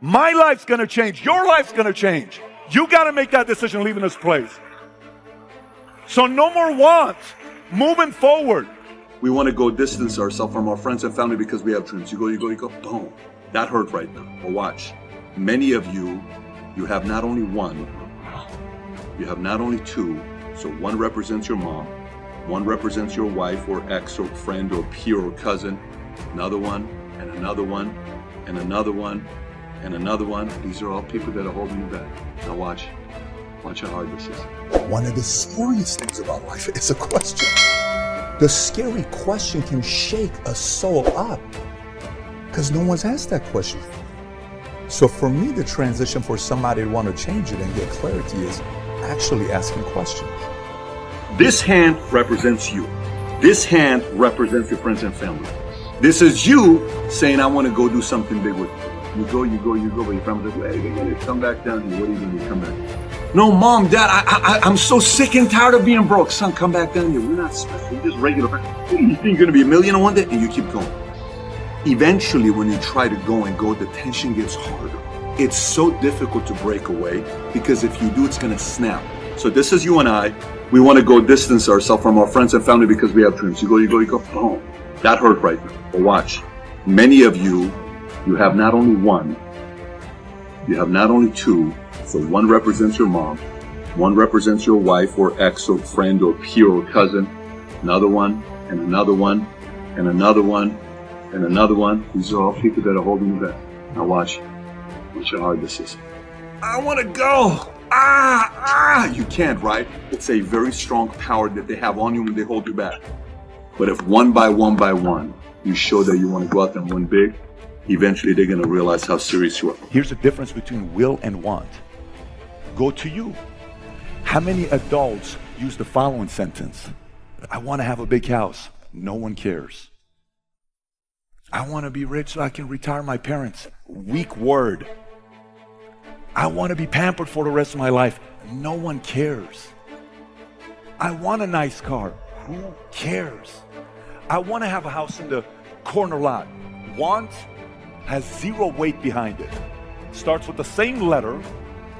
My life's going to change. Your life's going to change. You got to make that decision leaving this place. So no more wants. Moving forward. We want to go distance ourselves from our friends and family because we have dreams. You go, boom. That hurt right now. But watch. Many of you, you have not only one, you have not only two. So one represents your mom, one represents your wife or ex or friend or peer or cousin, another one, and another one, and another one, and another one. These are all people that are holding you back. Now watch how hard this is. One of the scariest things about life is a question. The scary question can shake a soul up because no one's asked that question. So for me, the transition for somebody to want to change it and get clarity is actually asking questions. This hand represents you. This hand represents your friends and family. This is you saying, I want to go do something big with you. You go, but your family's like, hey, come back down here. What are you going to do? Come back. No, Mom, Dad, I'm so sick and tired of being broke. Son, come back down here. We're not special. We're just regular friends. You think you're going to be a millionaire one day? And you keep going. Eventually, when you try to go, the tension gets harder. It's so difficult to break away because if you do, it's going to snap. So this is you and I. We want to go distance ourselves from our friends and family because we have dreams. You go, boom. That hurt right now. But watch. Many of you, you have not only one, you have not only two. So one represents your mom, one represents your wife or ex or friend or peer or cousin, another one, and another one, and another one, and another one. These are all people that are holding you back. Now watch how hard this is. I want to go. You can't, right? It's a very strong power that they have on you when they hold you back. But if one by one, you show that you want to go out there and win big, eventually they're going to realize how serious you are. Here's the difference between will and want. Go to you. How many adults use the following sentence? I want to have a big house. No one cares. I want to be rich so I can retire my parents. Weak word. I want to be pampered for the rest of my life. No one cares. I want a nice car. Who cares? I want to have a house in the corner lot. Want has zero weight behind it. Starts with the same letter,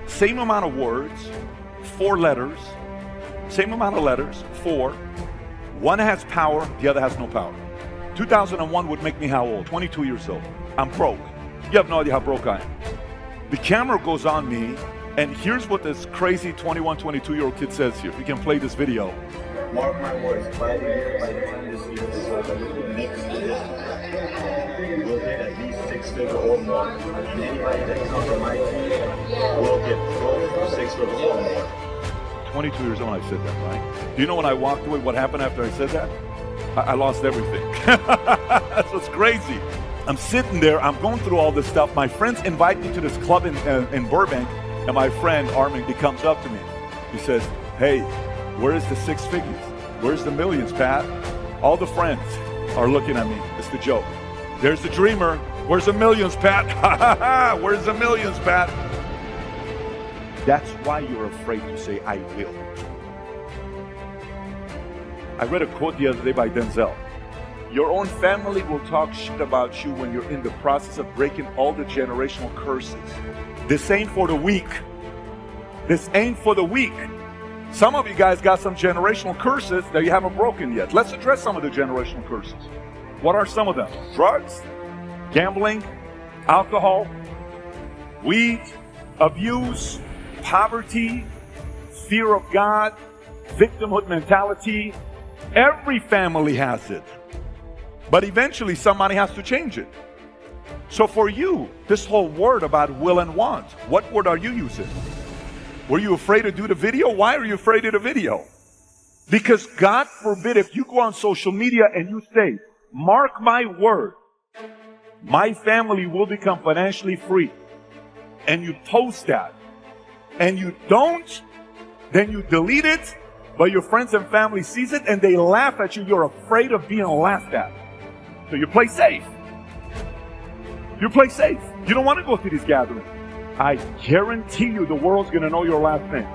same amount of words, 4 letters, same amount of letters, 4. One has power, the other has no power. 2001 would make me how old? 22 years old. I'm broke. You have no idea how broke I am. The camera goes on me, and here's what this crazy 21, 22-year-old kid says here. We can play this video. Mark my words, by the time this year is over, next year, we'll hit at least 6 figures or more. And anybody that comes on my team will get 12 or 6 figures or more. 22 years old, I said that, right? Do you know when I walked away, what happened after I said that? I lost everything. That's what's crazy. I'm sitting there, I'm going through all this stuff. My friends invite me to this club in Burbank, and my friend Armin, he comes up to me. He says, hey, where is the 6 figures? Where's the millions, Pat? All the friends are looking at me. It's the joke. There's the dreamer. Where's the millions, Pat? Where's the millions, Pat? That's why you're afraid to say, I will. I read a quote the other day by Denzel. Your own family will talk shit about you when you're in the process of breaking all the generational curses. This ain't for the weak. This ain't for the weak. Some of you guys got some generational curses that you haven't broken yet. Let's address some of the generational curses. What are some of them? Drugs, gambling, alcohol, weed, abuse, poverty, fear of God, victimhood mentality. Every family has it. But eventually somebody has to change it. So for you, this whole word about will and want, what word are you using? Were you afraid to do the video? Why are you afraid of the video? Because God forbid if you go on social media and you say, mark my word, my family will become financially free. And you post that. And you don't, then you delete it, but your friends and family sees it and they laugh at you. You're afraid of being laughed at. So you play safe. You play safe. You don't want to go to these gatherings. I guarantee you the world's going to know your last name.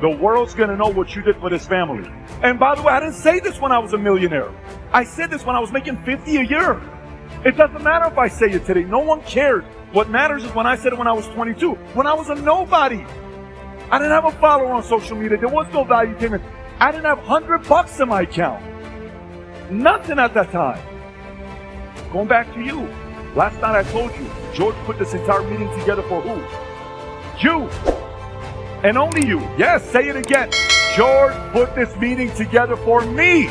The world's going to know what you did for this family. And by the way, I didn't say this when I was a millionaire. I said this when I was making $50 a year. It doesn't matter if I say it today. No one cares. What matters is when I said it when I was 22, when I was a nobody. I didn't have a follower on social media. There was no value payment. I didn't have $100 in my account. Nothing at that time. Going back to you. Last night I told you, George put this entire meeting together for who? You. And only you. Yes, say it again. George put this meeting together for me.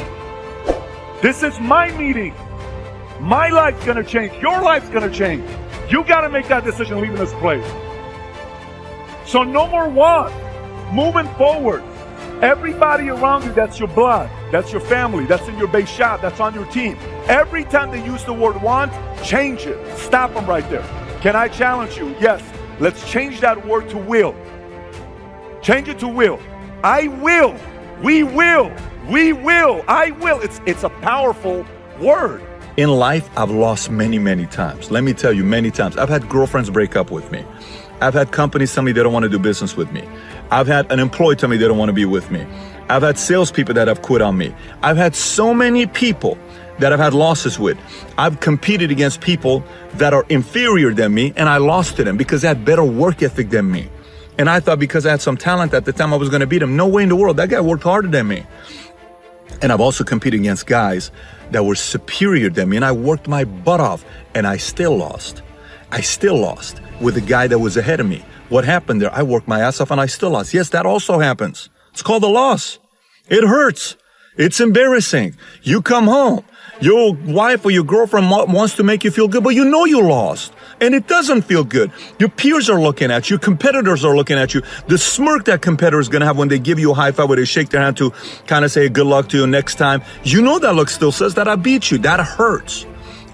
This is my meeting. My life's gonna change. Your life's gonna change. You gotta make that decision leaving this place. So no more want. Moving forward. Everybody around you, that's your blood. That's your family. That's in your base shop. That's on your team. Every time they use the word want, change it. Stop them right there. Can I challenge you? Yes. Let's change that word to will. Change it to will. I will. We will. We will. I will. It's a powerful word. In life, I've lost many, many times. Let me tell you, many times. I've had girlfriends break up with me. I've had companies tell me they don't want to do business with me. I've had an employee tell me they don't want to be with me. I've had salespeople that have quit on me. I've had so many people that I've had losses with. I've competed against people that are inferior than me, and I lost to them because they had better work ethic than me. And I thought because I had some talent at the time I was going to beat them. No way in the world. That guy worked harder than me. And I've also competed against guys that were superior than me, and I worked my butt off, and I still lost. I still lost with the guy that was ahead of me. What happened there? I worked my ass off and I still lost. Yes, that also happens. It's called a loss. It hurts. It's embarrassing. You come home. Your wife or your girlfriend wants to make you feel good, but you know you lost. And it doesn't feel good. Your peers are looking at you. Your competitors are looking at you. The smirk that competitor is going to have when they give you a high five, where they shake their hand to kind of say good luck to you next time. You know that look still says that I beat you. That hurts.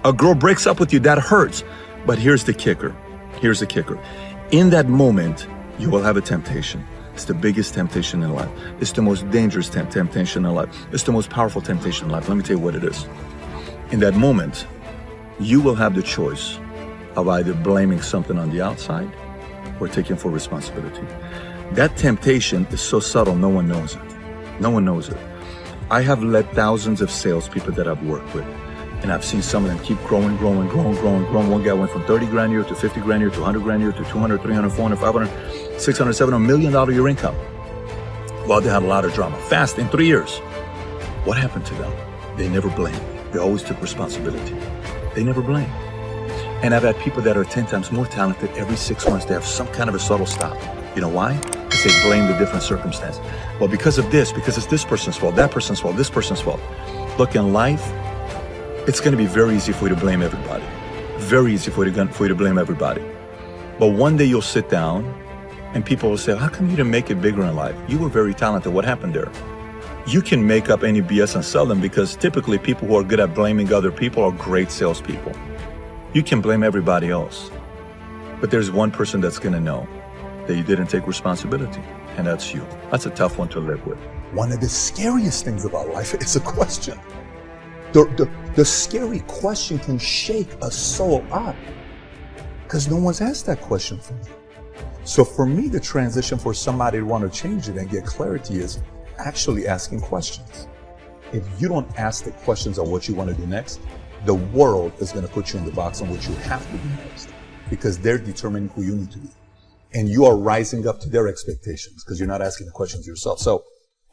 A girl breaks up with you. That hurts. But here's the kicker. Here's the kicker. In that moment, you will have a temptation. It's the biggest temptation in life. It's the most dangerous temptation in life. It's the most powerful temptation in life. Let me tell you what it is. In that moment, you will have the choice of either blaming something on the outside or taking full responsibility. That temptation is so subtle, no one knows it. No one knows it. I have led thousands of salespeople that I've worked with, and I've seen some of them keep growing. One guy went from 30 grand a year to 50 grand a year to 100 grand a year to 200, 300, 400, 500, 600, 700 $1 million a year income. Well, they had a lot of drama. Fast in 3 years. What happened to them? They never blamed. They always took responsibility. They never blamed. And I've had people that are 10 times more talented. Every 6 months, they have some kind of a subtle stop. You know why? Because they blame the different circumstance. Well, because of this, because it's this person's fault, that person's fault, this person's fault. Look, in life, it's going to be very easy for you to blame everybody. Very easy for you to blame everybody. But one day you'll sit down and people will say, how come you didn't make it bigger in life? You were very talented. What happened there? You can make up any BS and sell them, because typically people who are good at blaming other people are great salespeople. You can blame everybody else, but there's one person that's going to know that you didn't take responsibility, and that's you. That's a tough one to live with. One of the scariest things about life is a question. The scary question can shake a soul up because no one's asked that question for me. So for me, the transition for somebody to want to change it and get clarity is actually asking questions. If you don't ask the questions of what you want to do next, the world is going to put you in the box on what you have to do next, because they're determining who you need to be. And you are rising up to their expectations because you're not asking the questions yourself. So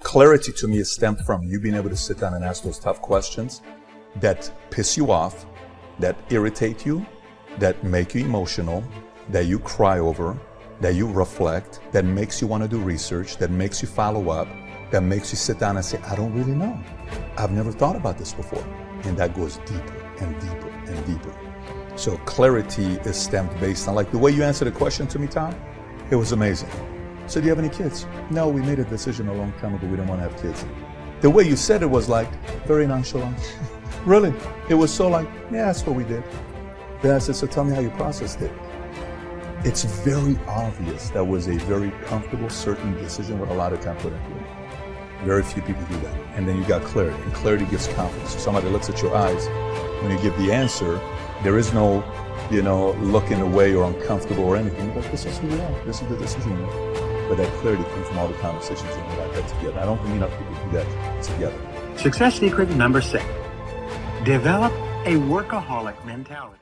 clarity to me is stemmed from you being able to sit down and ask those tough questions that piss you off, that irritate you, that make you emotional, that you cry over, that you reflect, that makes you want to do research, that makes you follow up, that makes you sit down and say, I don't really know. I've never thought about this before. And that goes deeper and deeper and deeper. So clarity is stemmed based on, like the way you answered the question to me, Tom, it was amazing. So do you have any kids? No, we made a decision a long time ago. We don't want to have kids. The way you said it was like very nonchalant. Really? It was so like, yeah, that's what we did. Then I said, so tell me how you processed it. It's very obvious that was a very comfortable, certain decision with a lot of time put into it. Very few people do that. And then you got clarity, and clarity gives confidence. So somebody looks at your eyes when you give the answer. There is no, looking away or uncomfortable or anything. But this is who you are. This is the decision you make. But that clarity comes from all the conversations that we have together. I don't think enough people do that together. Success secret number 6. Develop a workaholic mentality.